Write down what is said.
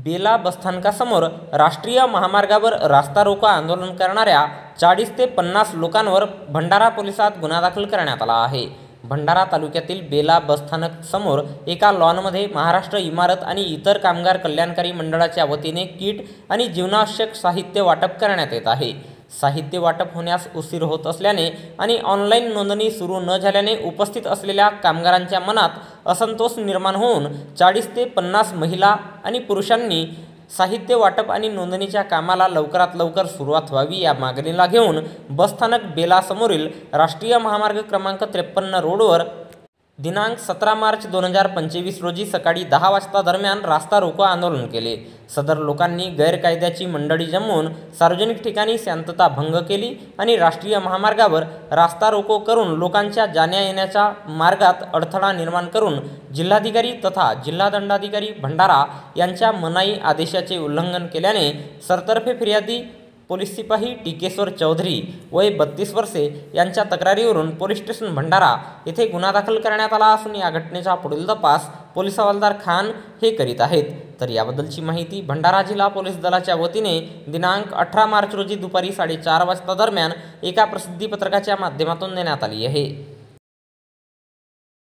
बेला बसस्थानकासमोर राष्ट्रीय महामार्गावर रास्ता रोको आंदोलन करणाऱ्या 40 ते 50 लोकांवर भंडारा पोलिसात गुन्हा दाखल करण्यात आला आहे। भंडारा तालुक्यातील बेला बसस्थानक समोर एका लॉनमध्ये महाराष्ट्र इमारत आणि इतर कामगार कल्याणकारी मंडळाच्या वतीने किट आणि जीवनावश्यक साहित्य वाटप करण्यात येत आहे। साहित्य वाटप होण्यास उशीर होत असल्याने आणि ऑनलाईन नोंदणी सुरू न झाल्याने उपस्थित असलेल्या कामगारांच्या मनात असंतोष निर्माण होऊन 40 ते 50 महिला आणि पुरुषांनी साहित्य वाटप आणि नोंदणीच्या कामाला लवकरात लवकर सुरुवात व्हावी या मागणीला घेऊन बसस्थानक बेला समोरील राष्ट्रीय महामार्ग क्रमांक 53 रोडवर दिनांक 17 मार्च 2025 रोजी सकाळी 10 वाजता दरम्यान रास्ता रोको आंदोलन केले। सदर लोकांनी गैरकायद्याची मंडळी जमवून सार्वजनिक ठिकाणी शांतता भंग केली आणि राष्ट्रीय महामार्गावर रास्ता रोको करून लोकांच्या जाण्या येण्याच्या मार्गात अडथळा निर्माण करून जिल्हाधिकारी तथा जिल्हादंडाधिकारी भंडारा यांच्या मनाई आदेशाचे उल्लंघन केल्याने सरतर्फे फिर्यादी पोलीस सिपाही टिकेश्वर चौधरी वय 32 वर्षे यांच्या तक्रारीवरून पोलीस स्टेशन भंडारा येथे गुन्हा दाखल करण्यात आला असून या घटनेचा पुढील तपास पोलीस हवालदार खान हे करीत आहेत। तर याबद्दलची माहिती भंडारा जिल्हा पोलीस दलाच्या वतीने दिनांक 18 मार्च रोजी दुपारी 4:30 वाजता दरम्यान एका प्रसिद्धी पत्रकाच्या माध्यमातून देण्यात आली आहे।